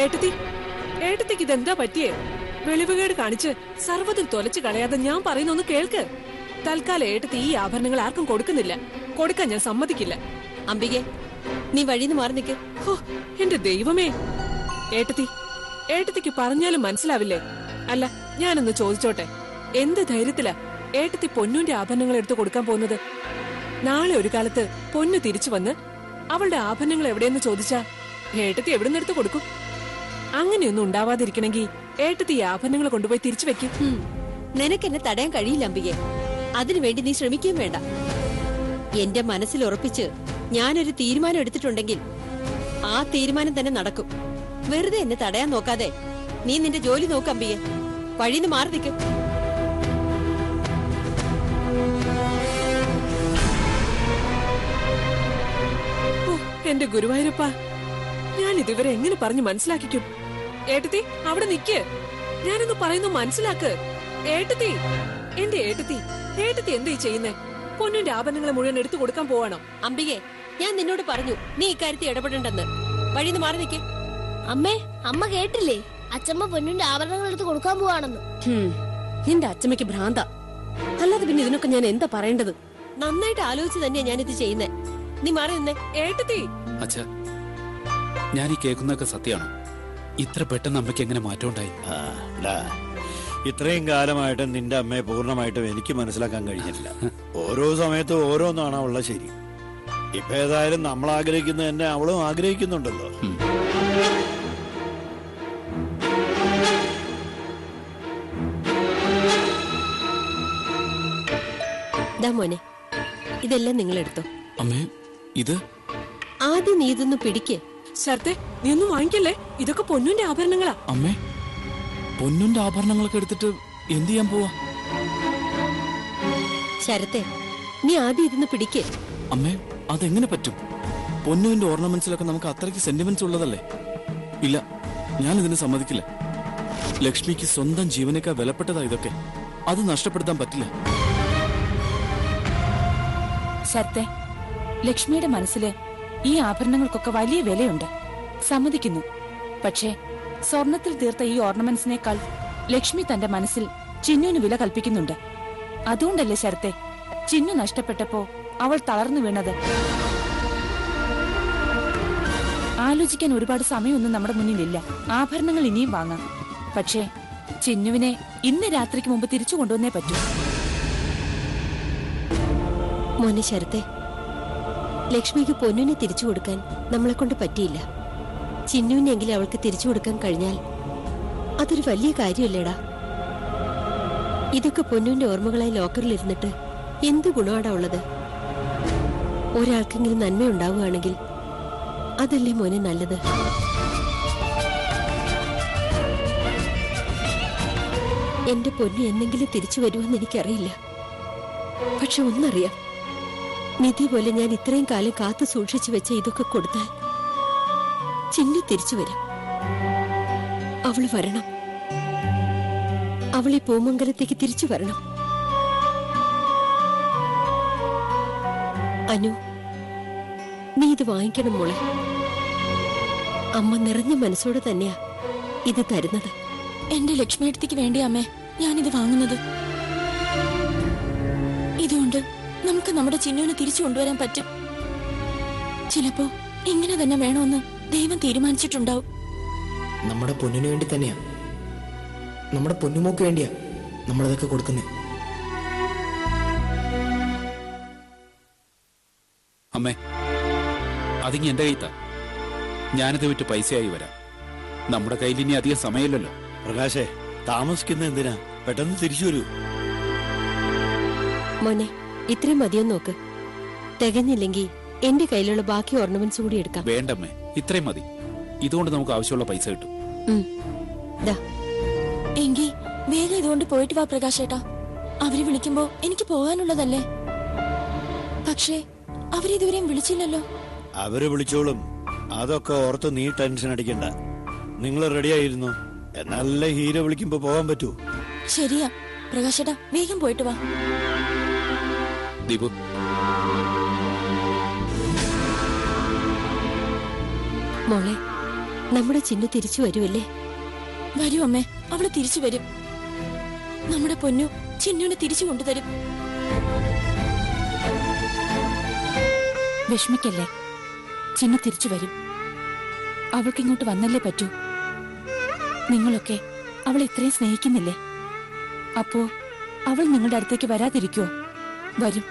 ഏട്ടത്തി, ഏട്ടത്തിക്ക് ഇതെന്താ പറ്റിയേ? വെളിവുകേട് കാണിച്ച് സർവ്വതും തൊലച്ചു കളയാതെ ഞാൻ പറയുന്നൊന്ന് കേൾക്ക്. തൽക്കാലം ഏട്ടത്തി ഈ ആഭരണങ്ങൾ ആർക്കും കൊടുക്കുന്നില്ല. കൊടുക്കാൻ ഞാൻ സമ്മതിക്കില്ല. അംബികെ, നീ വഴിന്ന് മാറി നിൽക്ക്. എന്റെ ദൈവമേ, ഏട്ടത്തി, ഏട്ടത്തിക്ക് പറഞ്ഞാലും മനസ്സിലാവില്ലേ? അല്ല, ഞാനൊന്ന് ചോദിച്ചോട്ടെ, എന്ത് ധൈര്യത്തിലാ ഏട്ടത്തി പൊന്നുന്റെ ആഭരണങ്ങൾ എടുത്തു കൊടുക്കാൻ പോകുന്നത്? നാളെ ഒരു കാലത്ത് പൊന്നു തിരിച്ചു വന്ന് അവളുടെ ആഭരണങ്ങൾ എവിടെയെന്ന് ചോദിച്ചാ ഏട്ടത്തി എവിടുന്ന് എടുത്തു കൊടുക്കും? അങ്ങനെയൊന്നും ഉണ്ടാവാതിരിക്കണമെങ്കിൽ ഏട്ടത്തി ഈ ആഭരണങ്ങൾ കൊണ്ടുപോയി തിരിച്ചു വെക്കും. നിനക്കെന്നെ തടയാൻ കഴിയില്ല അംബികെ. അതിനുവേണ്ടി നീ ശ്രമിക്കുകയും വേണ്ട. എന്റെ മനസ്സിൽ ഉറപ്പിച്ച് ഞാനൊരു തീരുമാനം എടുത്തിട്ടുണ്ടെങ്കിൽ ആ തീരുമാനം തന്നെ നടക്കും. വെറുതെ എന്നെ തടയാൻ നോക്കാതെ നീ നിന്റെ ജോലി നോക്ക് അംബികെ. വഴിന്ന് മാറി നിൽക്ക്. എന്റെ ഗുരുവായൂരപ്പ, ഞാൻ ഇതുവരെ എങ്ങനെ പറഞ്ഞു മനസ്സിലാക്കിക്കും? ഏട്ടത്തി, അവിടെ നിക്ക്. ഞാനൊന്ന് പറയുന്നു, മനസ്സിലാക്ക്. ഏട്ടത്തി, എന്റെ ഏട്ടത്തി, ഏട്ടത്തി എന്താ ചെയ്യുന്നേ? പൊന്നിന്റെ ആഭരണങ്ങളെ മുഴുവൻ എടുത്തു കൊടുക്കാൻ പോവാണോ? അംബികെ, ഞാൻ നിന്നോട് പറഞ്ഞു നീ ഇക്കാര്യത്തിൽ ഇടപെടണ്ടെന്ന്. വഴിന്ന് മാറി നിൽക്ക്. അമ്മേ, അമ്മ കേട്ടില്ലേ? അച്ഛമ്മ പൊന്നിന്റെ ആഭരണങ്ങൾ എടുത്ത് കൊടുക്കാൻ പോവാണെന്ന്. നിന്റെ അച്ഛമ്മയ്ക്ക് ഭ്രാന്ത. അല്ലാതെ പിന്നെ ഇതിനൊക്കെ ഞാൻ എന്താ പറയേണ്ടത്? നന്നായിട്ട് ആലോചിച്ച് തന്നെയാ ഞാനിത് ചെയ്യുന്നേ. നീ മാറി നിന്നേ. ഏട്ടത്തി, അച്ഛാ, ഞാൻ ഈ കേൾക്കുന്നതൊക്കെ സത്യമാണോ? ഇത്ര പെട്ടെന്ന് അമ്മയ്ക്ക് എങ്ങനെ മാറ്റം ഉണ്ടായി? ഇത്രയും കാലമായിട്ട് നിന്റെ അമ്മയെ പൂർണ്ണമായിട്ടും എനിക്ക് മനസ്സിലാക്കാൻ കഴിഞ്ഞിട്ടില്ല. ഓരോ സമയത്തും ഓരോന്നാണ് അവളുടെ ശരി. ഇപ്പൊ ഏതായാലും നമ്മൾ ആഗ്രഹിക്കുന്നത് തന്നെ അവളും ആഗ്രഹിക്കുന്നുണ്ടല്ലോ. മോനെ, ഇതെല്ലാം നിങ്ങൾ എടുത്തോ. അമ്മേ, ഇത് ആദ്യം നീ ഇതൊന്ന് പിടിക്ക്. ശരത്തെ, നീ ഒന്നും വാങ്ങിക്കല്ലേ, ഇതൊക്കെ പൊന്നിന്റെ ആഭരണങ്ങളാ. അമ്മേ, പൊന്നിന്റെ ആഭരണങ്ങളൊക്കെ എടുത്തിട്ട് എന്ത് ചെയ്യാൻ പോവാ? ശരത്തെ, നീ ആദ്യം ഇതൊന്ന് പിടിക്ക്. അമ്മേ, അതെങ്ങനെ പറ്റും? പൊന്നുവിന്റെ ഓർണമെന്റ്സിലൊക്കെ നമുക്ക് അത്രയ്ക്ക് സെന്റിമെന്റ്സ് ഉള്ളതല്ലേ? ഇല്ല, ഞാൻ ഇതിന് സമ്മതിക്കില്ല. ലക്ഷ്മിക്ക് സ്വന്തം ജീവനേക്കാൾ വിലപ്പെട്ടതാ ഇതൊക്കെ. അത് നഷ്ടപ്പെടുത്താൻ പറ്റില്ല. ശരത്തെ, ലക്ഷ്മിയുടെ മനസ്സില് ഈ ആഭരണങ്ങൾക്കൊക്കെ വലിയ വിലയുണ്ട്, സമ്മതിക്കുന്നു. പക്ഷേ സ്വർണത്തിൽ തീർത്ത ഈ ഓർണമെന്റ്സിനേക്കാൾ ലക്ഷ്മി തന്റെ മനസ്സിൽ ചിന്നുവിന് വില കൽപ്പിക്കുന്നുണ്ട്. അതുകൊണ്ടല്ലേ ശരത്തെ, ചിന്നു നഷ്ടപ്പെട്ടപ്പോ അവൾ തളർന്നു വീണത്? ആലോചിക്കാൻ ഒരുപാട് സമയമൊന്നും നമ്മുടെ മുന്നിലില്ല. ആഭരണങ്ങൾ ഇനിയും വാങ്ങാം. പക്ഷേ ചിന്നുവിനെ ഇന്ന് രാത്രിക്ക് മുമ്പ് തിരിച്ചു കൊണ്ടുവന്നേ പറ്റൂ. മോനെ ശരത്തെ, ലക്ഷ്മിക്ക് പൊന്നിനെ തിരിച്ചു കൊടുക്കാൻ നമ്മളെ കൊണ്ട് പറ്റിയില്ല. ചിന്നുവിനെങ്കിലും അവൾക്ക് തിരിച്ചു കൊടുക്കാൻ കഴിഞ്ഞാൽ അതൊരു വലിയ കാര്യമല്ലേടാ. ഇതൊക്കെ പൊന്നുവിന്റെ ഓർമ്മകളായി ലോക്കറിൽ ഇരുന്നിട്ട് എന്ത് ഗുണമാടാ ഉള്ളത്? ഒരാൾക്കെങ്കിലും നന്മയുണ്ടാവുകയാണെങ്കിൽ അതല്ലേ മോനെ നല്ലത്. എന്റെ പൊന്നു എന്തെങ്കിലും തിരിച്ചു വരുമെന്ന് എനിക്കറിയില്ല. പക്ഷെ ഒന്നറിയാം, നിധി പോലെ ഞാൻ ഇത്രയും കാലം കാത്തു സൂക്ഷിച്ചു വെച്ച ഇതൊക്കെ കൊടുത്താൽ ചിന്നു തിരിച്ചു വരും. അവള് വരണം. അവളീ പൂമംഗലത്തേക്ക് തിരിച്ചു വരണം. അനു, നീ ഇത് വാങ്ങിക്കണം മോളെ. അമ്മ നിറഞ്ഞ മനസ്സോടെ തന്നെയാ ഇത് തരുന്നത്. എന്റെ ലക്ഷ്മിയെടുത്തേക്ക് വേണ്ടി അമ്മേ ഞാനിത് വാങ്ങുന്നത്. ഇതുകൊണ്ട് നമുക്ക് നമ്മുടെ ചിന്നുവിനെ തിരിച്ചു കൊണ്ടുവരാൻ പറ്റും. ചിലപ്പോ ഇങ്ങനെ തന്നെ വേണമെന്ന് ദൈവം തീരുമാനിച്ചിട്ടുണ്ടാവും. നമ്മുടെ പൊന്നിനു വേണ്ടി തന്നെയാ, നമ്മുടെ പൊന്നുമോക്ക് വേണ്ടിയാ നമ്മളതൊക്കെ കൊടുക്കുന്നത്. അമ്മേ, അതിങ്ങി എന്റെ കയ്ത്താ. ഞാനിത് വിറ്റ് പൈസയായി വരാം. നമ്മുടെ കയ്യിൽ ഇനി അധികം സമയമില്ലല്ലോ. പ്രകാശേ, താമസിക്കുന്ന എന്തിനാ? പെട്ടെന്ന് തിരിച്ചു വരൂ. മോനെ, ഇത്രയും മതിയെന്ന് നോക്ക്. തികഞ്ഞില്ലെങ്കിൽ എന്റെ കയ്യിലുള്ള ബാക്കി ഓർണമെന്റ്സ് കൂടി എടുക്കാം. വേണ്ടമ്മേ, ഇത്രയും മതി. ഇതുകൊണ്ട് നമുക്ക് ആവശ്യമുള്ള പൈസ കിട്ടും. എങ്കി വേഗം ഇതുകൊണ്ട് പോയിട്ട് വാ പ്രകാശേട്ടാ. അവര് വിളിക്കുമ്പോ എനിക്ക് പോകാനുള്ളതല്ലേ. പക്ഷേ അവരിതുവരെയും വിളിച്ചില്ലല്ലോ. അവര് വിളിച്ചോളും. അതൊക്കെ ഓർത്ത് നീ ടെൻഷൻ അടിക്കണ്ട. നിങ്ങൾ റെഡിയായിരുന്നു എന്നാലല്ലേ ഹീരോ വിളിക്കുമ്പോ പോകാൻ പറ്റൂ. ശരിയാ പ്രകാശേട്ടാ, വേഗം പോയിട്ട് വാ. ദീപു, മോളെ, നമ്മുടെ ചിന്നു തിരിച്ചു വരുമല്ലേ? വരൂ അമ്മേ, അവള് തിരിച്ചു വരും. നമ്മുടെ പൊന്നു ചിന്നുവിനെ തിരിച്ചു കൊണ്ടുതരും. വിഷമിക്കല്ലേ, ചിന്നു തിരിച്ചു വരും. അവൾക്ക് ഇങ്ങോട്ട് വന്നല്ലേ പറ്റൂ. നിങ്ങളൊക്കെ അവളെ ഇത്രയും സ്നേഹിക്കുന്നില്ലേ? അപ്പോ അവൾ നിങ്ങളുടെ അടുത്തേക്ക് വരാതിരിക്കുവോ? വരും,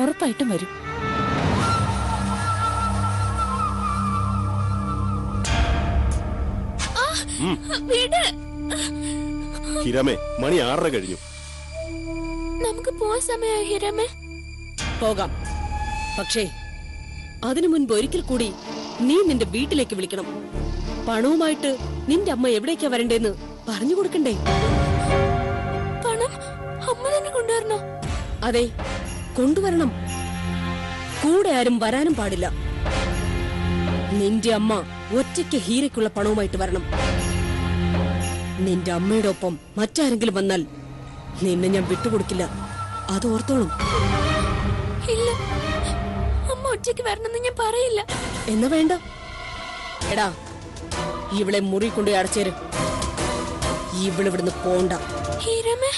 ഉറപ്പായിട്ടും വരും. ഹിരാമേ, മണി 6:30 കഴിഞ്ഞു. നമുക്ക് പോവാൻ സമയമായി ഹിരാമേ. പോകാം, പക്ഷേ അതിനു മുൻപ് ഒരിക്കൽ കൂടി നീ നിന്റെ വീട്ടിലേക്ക് വിളിക്കണം. പണവുമായിട്ട് നിന്റെ അമ്മ എവിടേക്കാ വരണ്ടേന്ന് പറഞ്ഞു കൊടുക്കണ്ടേ? പണം അമ്മ തന്നെ കൊണ്ടുവരണോ? അതെ, കൊണ്ടുവരണം. കൂടെ ആരും വരാനും പാടില്ല. നിന്റെ അമ്മ ഒറ്റയ്ക്ക് ഹീരയ്ക്കുള്ള പണവുമായിട്ട് വരണം. നിന്റെ അമ്മയുടെ ഒപ്പം മറ്റാരെങ്കിലും വന്നാൽ നിന്നെ ഞാൻ വിട്ടുകൊടുക്കില്ല. അത് ഓർത്തോളും. ഇല്ല, അമ്മ ഒറ്റയ്ക്ക് വരണമെന്ന് ഞാൻ പറയില്ല. എന്നാ വേണ്ട. എടാ, ഇവളെ മുറി കൊണ്ടുപോയി അടച്ചേര്. ഇവളിവിടുന്ന് പോണ്ട. ഹിരാമേ